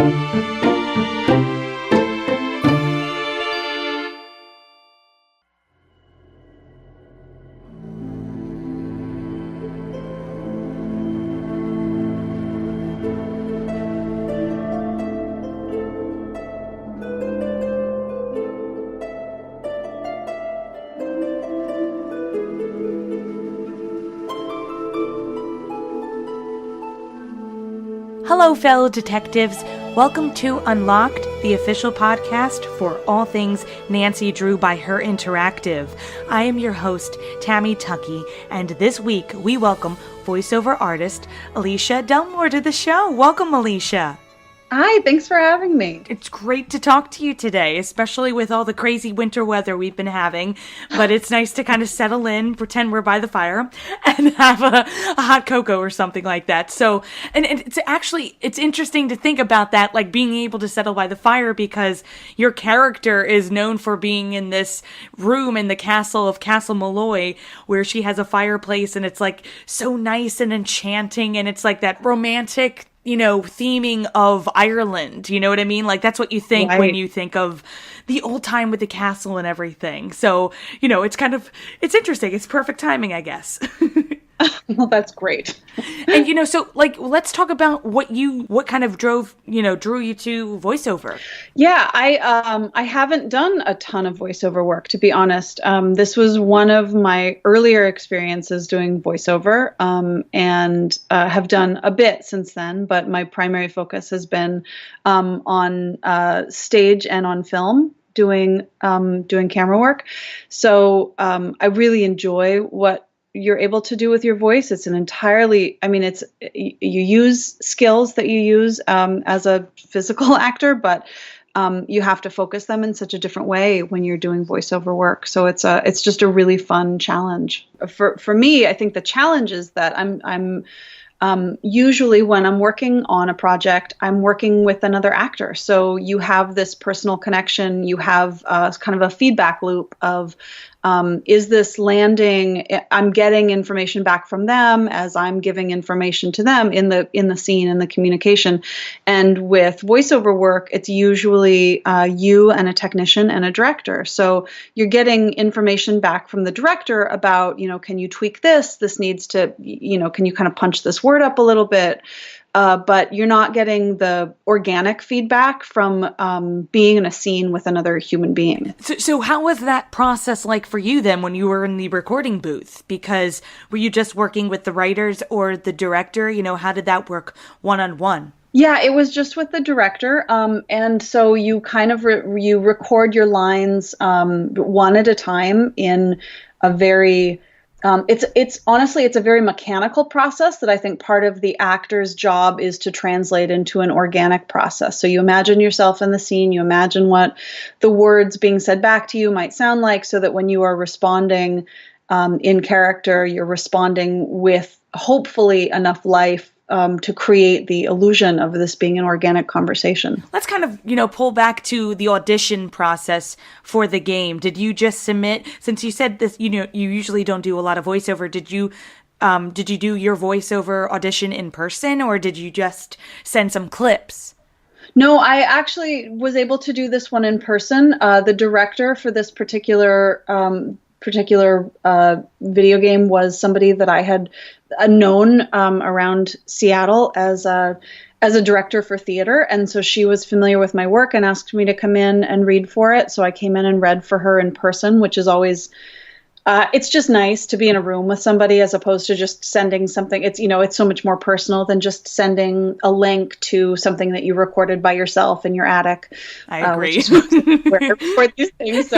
Hello, fellow detectives. Welcome to Unlocked, the official podcast for all things Nancy Drew by Her Interactive. I am your host, Tammy Tuckey, and this week we welcome voiceover artist Alycia Delmore to the show. Welcome, Alycia. Hi, thanks for having me. It's great to talk to you today, especially with all the crazy winter weather we've been having. But it's nice to kind of settle in, pretend we're by the fire, and have a hot cocoa or something like that. So, and it's interesting to think about that, like being able to settle by the fire, because your character is known for being in this room in the castle of Castle Malloy, where she has a fireplace, and it's like so nice and enchanting, and it's like that romantic, theming of Ireland, you know what I mean? Like, that's what you think when you think of the old time with the castle and everything. So, it's interesting. It's perfect timing, I guess. Well, that's great. And, so let's talk about what kind of drew you to voiceover. Yeah, I haven't done a ton of voiceover work, to be honest. This was one of my earlier experiences doing voiceover, and have done a bit since then, but my primary focus has been on stage and on film, doing camera work. So I really enjoy what you're able to do with your voice. It's you use skills that you use as a physical actor, but you have to focus them in such a different way when you're doing voiceover work. So it's just a really fun challenge. For me, I think the challenge is that I'm usually when I'm working on a project, I'm working with another actor. So you have this personal connection. You have kind of a feedback loop of, is this landing? I'm getting information back from them as I'm giving information to them in the scene, in the communication. And with voiceover work, it's usually you and a technician and a director. So you're getting information back from the director about, can you tweak this? This needs to, can you kind of punch this word up a little bit? But you're not getting the organic feedback from being in a scene with another human being. So how was that process like for you then when you were in the recording booth? Because were you just working with the writers or the director? How did that work one-on-one? Yeah, it was just with the director. And so you kind of you record your lines one at a time in a very... It's honestly, it's a very mechanical process that I think part of the actor's job is to translate into an organic process. So you imagine yourself in the scene, you imagine what the words being said back to you might sound like, so that when you are responding in character, you're responding with hopefully enough life to create the illusion of this being an organic conversation. Let's kind of, pull back to the audition process for the game. Did you just submit, since you said this, you usually don't do a lot of voiceover, did you do your voiceover audition in person, or did you just send some clips? No, I actually was able to do this one in person. The director for this particular video game was somebody that I had known around Seattle as a director for theater, and so she was familiar with my work and asked me to come in and read for it. So I came in and read for her in person, which is always it's just nice to be in a room with somebody as opposed to just sending something. It's it's so much more personal than just sending a link to something that you recorded by yourself in your attic. I agree. Which is where I record these things.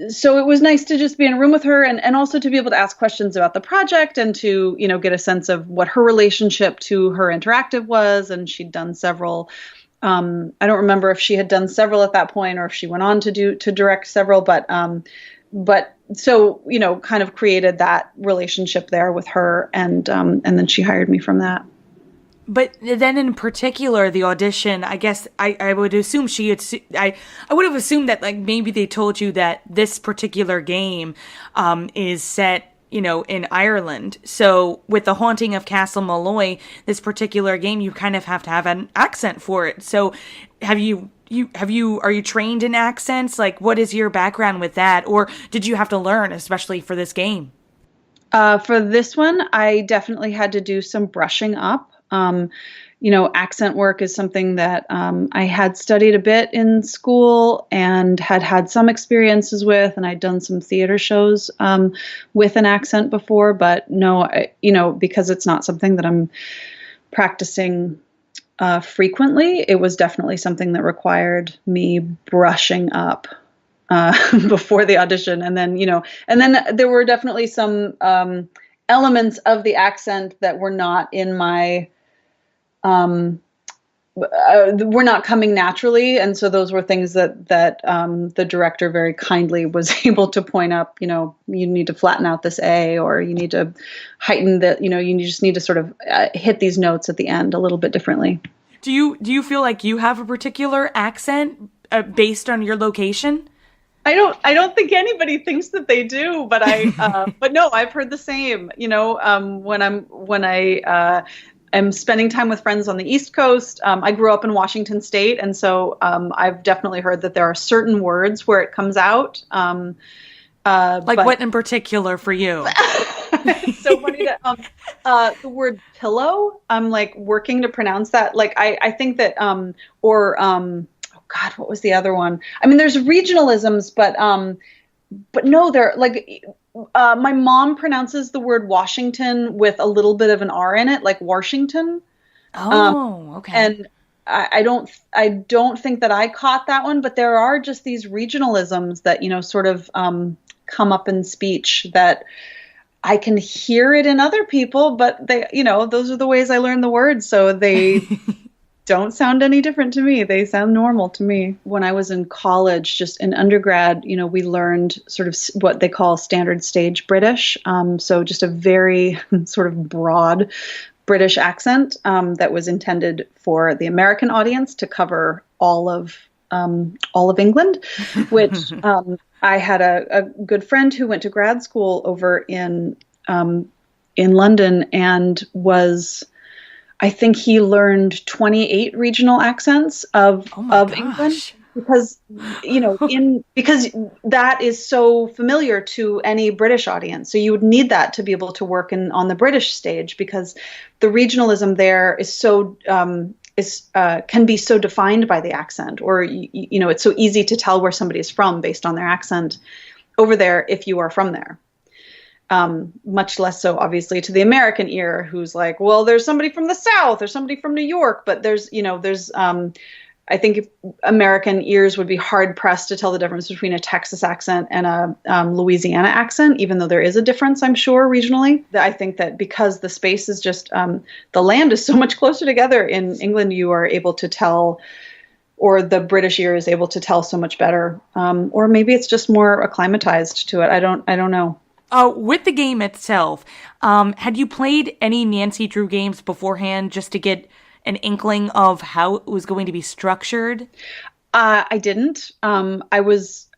So it was nice to just be in a room with her and also to be able to ask questions about the project and to, get a sense of what her relationship to her interactive was. And she'd done several, I don't remember if she had done several at that point or if she went on to direct several, but so, kind of created that relationship there with her. And then she hired me from that. But then in particular, the audition, I guess I would assume I would have assumed that maybe they told you that this particular game is set in Ireland. So with the Haunting of Castle Malloy, this particular game, you kind of have to have an accent for it. So are you trained in accents? Like, what is your background with that? Or did you have to learn, especially for this game? For this one, I definitely had to do some brushing up. Accent work is something that I had studied a bit in school and had some experiences with, and I'd done some theater shows with an accent before, but no, because it's not something that I'm practicing frequently, it was definitely something that required me brushing up before the audition. And then there were definitely some elements of the accent that were not in my were not coming naturally, and so those were things that the director very kindly was able to point up. You need to flatten out this A, or you need to heighten the. You just need to sort of hit these notes at the end a little bit differently. Do you feel like you have a particular accent based on your location? I don't think anybody thinks that they do, but but no, I've heard the same. When I am spending time with friends on the East Coast. I grew up in Washington State, and so I've definitely heard that there are certain words where it comes out. What in particular for you? It's so funny that the word pillow, I'm like working to pronounce that. Like I think that oh God, what was the other one? I mean, there's regionalisms, but no, they're like. My mom pronounces the word Washington with a little bit of an R in it, like Washington. Oh, okay. And I don't think that I caught that one, but there are just these regionalisms that, sort of come up in speech that I can hear it in other people, but they, those are the ways I learn the words. So they don't sound any different to me. They sound normal to me. When I was in college, just in undergrad, we learned sort of what they call standard stage British. So just a very sort of broad British accent that was intended for the American audience to cover all of England, which I had a good friend who went to grad school over in London and was. I think he learned 28 regional accents of England because, because that is so familiar to any British audience. So you would need that to be able to work on the British stage, because the regionalism there is so can be so defined by the accent, or it's so easy to tell where somebody is from based on their accent over there if you are from there. Much less so, obviously, to the American ear, who's like, well, there's somebody from the South, there's somebody from New York, but I think American ears would be hard pressed to tell the difference between a Texas accent and a Louisiana accent, even though there is a difference, I'm sure, regionally. I think that because the space is just, the land is so much closer together in England, you are able to tell, or the British ear is able to tell so much better. Or maybe it's just more acclimatized to it. I don't know. With the game itself, had you played any Nancy Drew games beforehand just to get an inkling of how it was going to be structured? I didn't. I was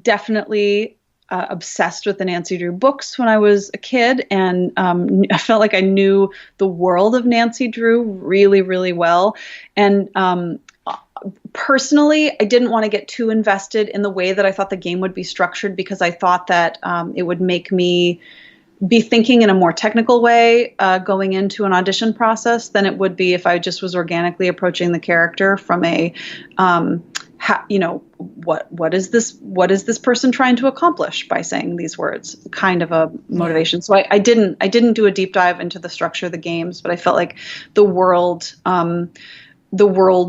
definitely obsessed with the Nancy Drew books when I was a kid, and I felt like I knew the world of Nancy Drew really, really well. And personally, I didn't want to get too invested in the way that I thought the game would be structured, because I thought that it would make me be thinking in a more technical way going into an audition process than it would be if I just was organically approaching the character from a, what is this person trying to accomplish by saying these words, kind of a motivation. So I didn't do a deep dive into the structure of the games, but I felt like the world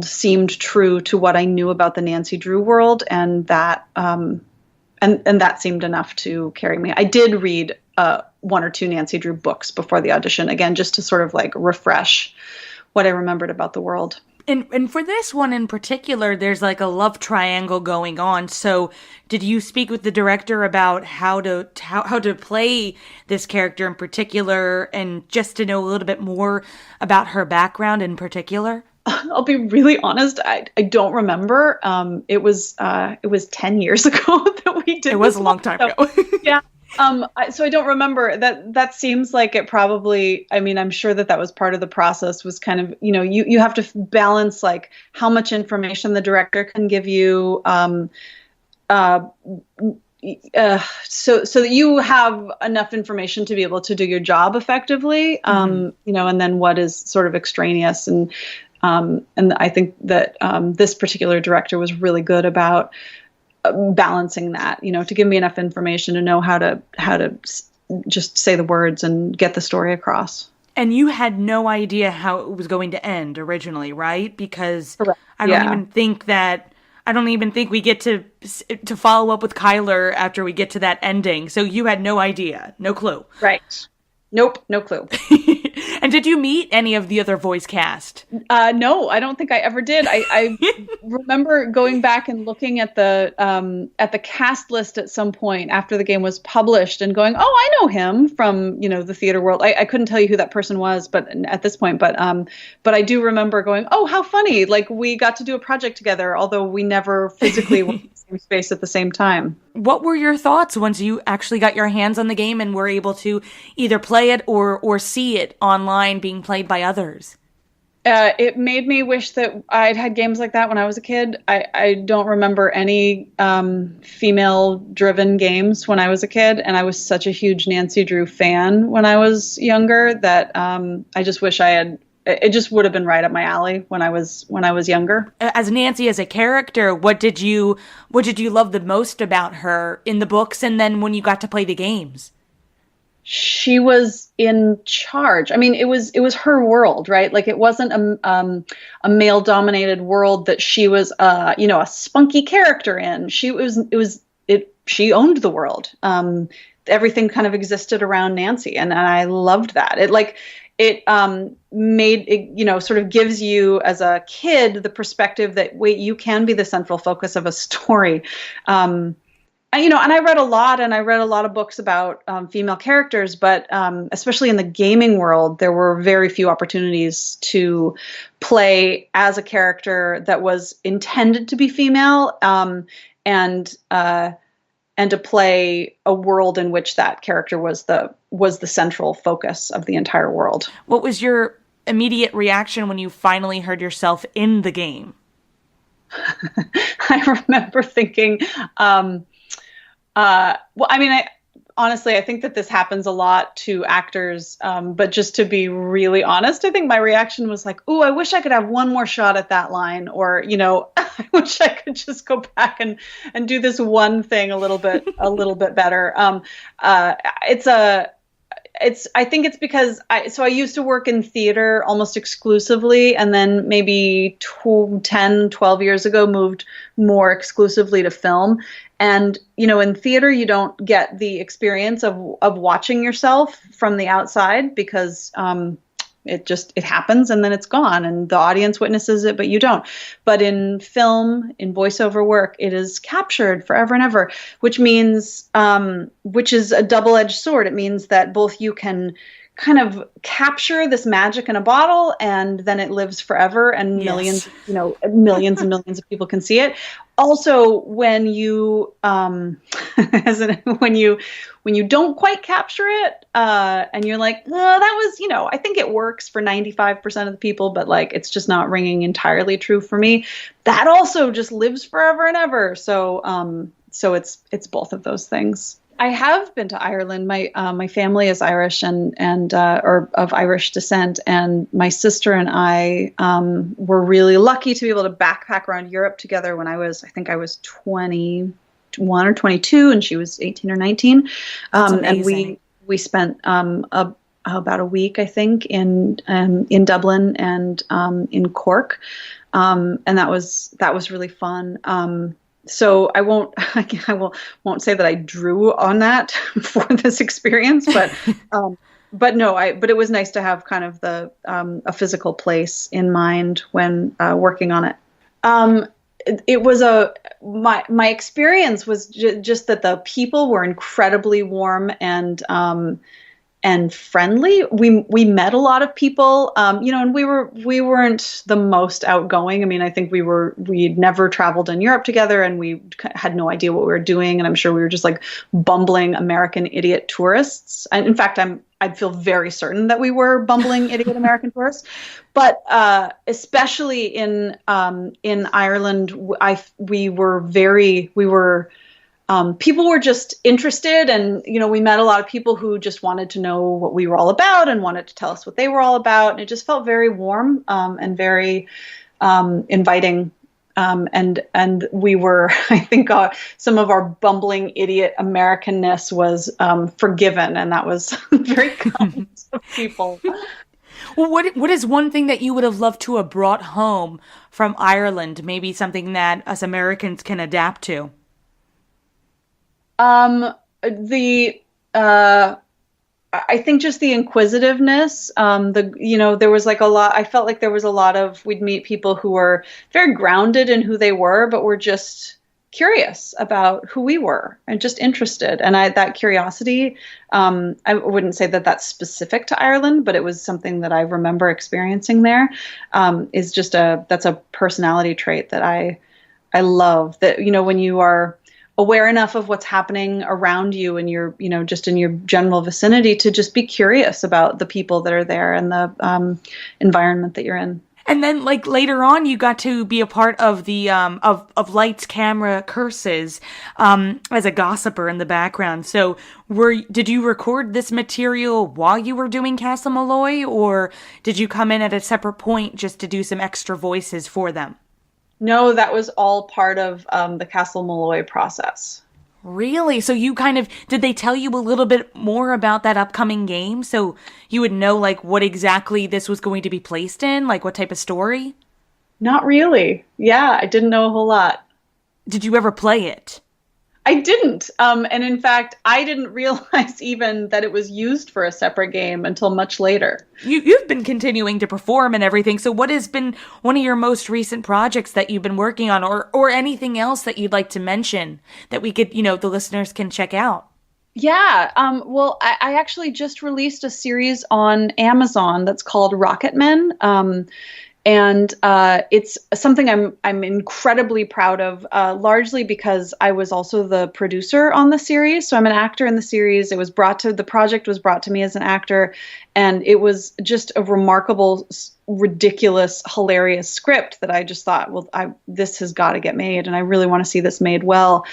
seemed true to what I knew about the Nancy Drew world, and that and that seemed enough to carry me. I did read one or two Nancy Drew books before the audition, again, just to sort of like refresh what I remembered about the world. And for this one in particular, there's like a love triangle going on. So did you speak with the director about how to play this character in particular, and just to know a little bit more about her background in particular? I'll be really honest. I don't remember. It was 10 years ago that we did. It was a long time ago. Yeah. So I don't remember that. That seems like it probably, I mean, I'm sure that that was part of the process, was kind of, you have to balance like how much information the director can give you. Uh, so that you have enough information to be able to do your job effectively, and then what is sort of extraneous. And I think that this particular director was really good about balancing that, to give me enough information to know how to just say the words and get the story across. And you had no idea how it was going to end originally, right? Because Correct. I don't even think we get to follow up with Kyler after we get to that ending. So you had no idea, no clue. Right. Nope, no clue. And did you meet any of the other voice cast? No, I don't think I ever did. I remember going back and looking at the cast list at some point after the game was published and going, "Oh, I know him from the theater world." I couldn't tell you who that person was, but at this point, but I do remember going, "Oh, how funny! Like we got to do a project together, although we never physically were in the same space at the same time." What were your thoughts once you actually got your hands on the game and were able to either play it or see it online being played by others? It made me wish that I'd had games like that when I was a kid. I don't remember any female-driven games when I was a kid, and I was such a huge Nancy Drew fan when I was younger that I just wish I had. It just would have been right up my alley when I was younger. As Nancy, as a character, what did you love the most about her in the books, and then when you got to play the games? She was in charge. I mean, it was her world, right? Like it wasn't a male dominated world that she was a spunky character in. She owned the world. Everything kind of existed around Nancy, and I loved that. It made it, sort of gives you as a kid the perspective that, wait, you can be the central focus of a story. And I read a lot of books about female characters, but especially in the gaming world, there were very few opportunities to play as a character that was intended to be female, and to play a world in which that character was the central focus of the entire world. What was your immediate reaction when you finally heard yourself in the game? I remember thinking, honestly, I think that this happens a lot to actors, but just to be really honest, I think my reaction was like, "Ooh, I wish I could have one more shot at that line," or I wish I could just go back and do this one thing a little bit better. I think it's because I used to work in theater almost exclusively, and then maybe 10, 12 years ago moved more exclusively to film. And, in theater, you don't get the experience of watching yourself from the outside because it happens and then it's gone and the audience witnesses it, but you don't. But in film, in voiceover work, it is captured forever and ever, which means, which is a double-edged sword. It means that both you can kind of capture this magic in a bottle and then it lives forever and millions and millions of people can see it. Also, when you when you don't quite capture it and you're like, oh, that was, I think it works for 95% of the people, but like it's just not ringing entirely true for me. That also just lives forever and ever. So it's both of those things. I have been to Ireland. My family is Irish and or of Irish descent, and my sister and I were really lucky to be able to backpack around Europe together when I think I was 21 or 22, and she was 18 or 19. And we spent about a week, I think, in Dublin and in Cork, and that was really fun. So I won't say that I drew on that for this experience, but it was nice to have kind of a physical place in mind when working on it. It was my experience was just that the people were incredibly warm and and friendly. We met a lot of people, and we weren't the most outgoing. I mean, I think we'd never traveled in Europe together, and we had no idea what we were doing. And I'm sure we were just like bumbling American idiot tourists. And in fact, I'd feel very certain that we were bumbling idiot American tourists. But especially in Ireland, people were just interested, and we met a lot of people who just wanted to know what we were all about and wanted to tell us what they were all about, and it just felt very warm and very inviting. And we were, I think, some of our bumbling idiot Americanness was forgiven, and that was very kind of people. Well, what is one thing that you would have loved to have brought home from Ireland? Maybe something that us Americans can adapt to. I think just the inquisitiveness, there was like a lot, I felt like there was a lot of, we'd meet people who were very grounded in who they were, but were just curious about who we were and just interested. And that curiosity, I wouldn't say that that's specific to Ireland, but it was something that I remember experiencing there, that's a personality trait that I love, that, when you are aware enough of what's happening around you and you're, just in your general vicinity, to just be curious about the people that are there and the environment that you're in. And then, like, later on, you got to be a part of the of Lights, Camera, Curses as a gossiper in the background. So, did you record this material while you were doing Castle Malloy, or did you come in at a separate point just to do some extra voices for them? No, that was all part of the Castle Malloy process. Really? So did they tell you a little bit more about that upcoming game so you would know like what exactly this was going to be placed in? Like what type of story? Not really. Yeah, I didn't know a whole lot. Did you ever play it? I didn't. And in fact, I didn't realize even that it was used for a separate game until much later. You've been continuing to perform and everything. So what has been one of your most recent projects that you've been working on, or anything else that you'd like to mention that we could, the listeners can check out? Yeah. Well, I actually just released a series on Amazon that's called Rocketmen. And it's something I'm incredibly proud of, largely because I was also the producer on the series. So I'm an actor in the series. The project was brought to me as an actor, and it was just a remarkable, ridiculous, hilarious script that I just thought, well, this has got to get made, and I really want to see this made well.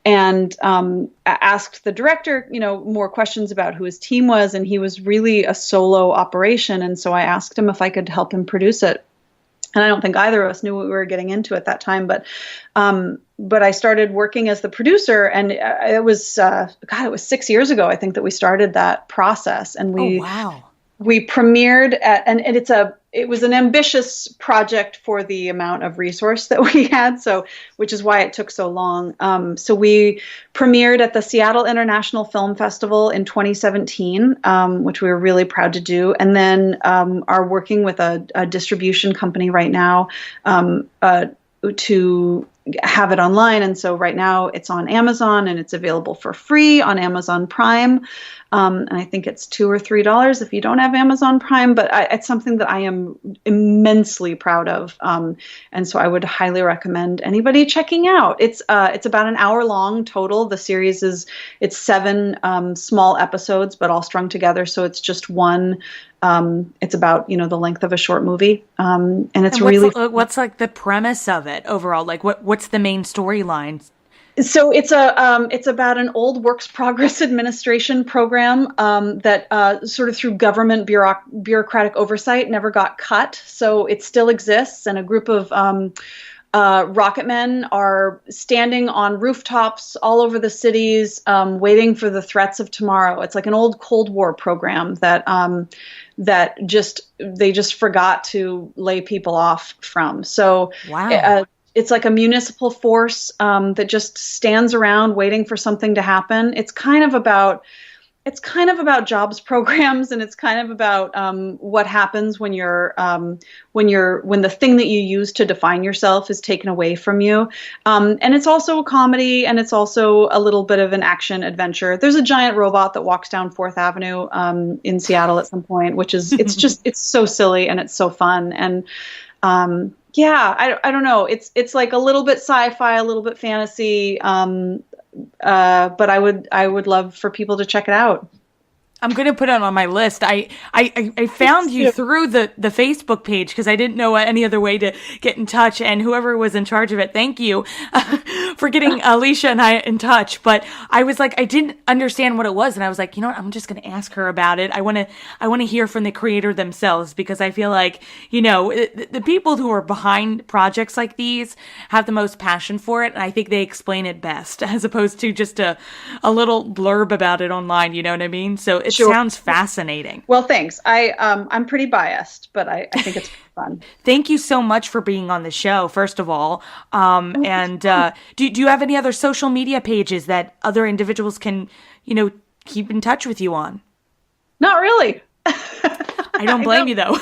And I asked the director, more questions about who his team was, and he was really a solo operation. And so I asked him if I could help him produce it. And I don't think either of us knew what we were getting into at that time, but I started working as the producer, and it was 6 years ago, I think, that we started that process. And we premiered and it was an ambitious project for the amount of resource that we had, which is why it took so long. So we premiered at the Seattle International Film Festival in 2017, which we were really proud to do, and then are working with a distribution company right now to have it online. And so right now it's on Amazon, and it's available for free on Amazon Prime. And I think it's $2 or $3 if you don't have Amazon Prime, but it's something that I am immensely proud of. And so I would highly recommend anybody checking out. It's about an hour long total. The series it's 7 small episodes, but all strung together. So it's just one. It's about, the length of a short movie. And it's what's like the premise of it overall? Like what's the main storyline? So it's about an old works progress administration program that sort of through government bureaucratic oversight never got cut. So it still exists, and a group of rocketmen are standing on rooftops all over the cities, waiting for the threats of tomorrow. It's like an old Cold War program that they just forgot to lay people off from. So wow. It's like a municipal force that just stands around waiting for something to happen. It's kind of about it's kind of about jobs programs, and it's kind of about what happens when when the thing that you use to define yourself is taken away from you. And it's also a comedy, and it's also a little bit of an action adventure. There's a giant robot that walks down 4th Avenue in Seattle at some point, which is it's so silly and it's so fun. And yeah, I don't know. It's like a little bit sci-fi, a little bit fantasy. But I would love for people to check it out. I'm going to put it on my list. I found you through the Facebook page because I didn't know any other way to get in touch. And whoever was in charge of it, thank you for getting Alycia and I in touch. But I was like, I didn't understand what it was. And I was like, you know what? I'm just going to ask her about it. I want to hear from the creator themselves, because I feel like, you know, the people who are behind projects like these have the most passion for it. And I think they explain it best, as opposed to just a little blurb about it online. You know what I mean? So it sounds fascinating. Well, thanks. I'm pretty biased, but I think it's fun. Thank you so much for being on the show, first of all. And do you have any other social media pages that other individuals can, you know, keep in touch with you on? Not really. I don't blame you, though.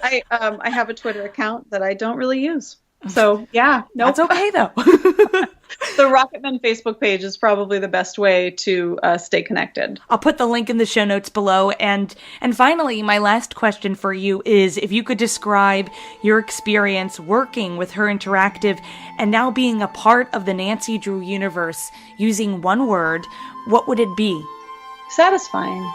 I have a Twitter account that I don't really use. So yeah, no, That's okay though. The Rocketman Facebook page is probably the best way to stay connected. I'll put the link in the show notes below. And finally, my last question for you is, if you could describe your experience working with Her Interactive and now being a part of the Nancy Drew universe using one word, what would it be? Satisfying.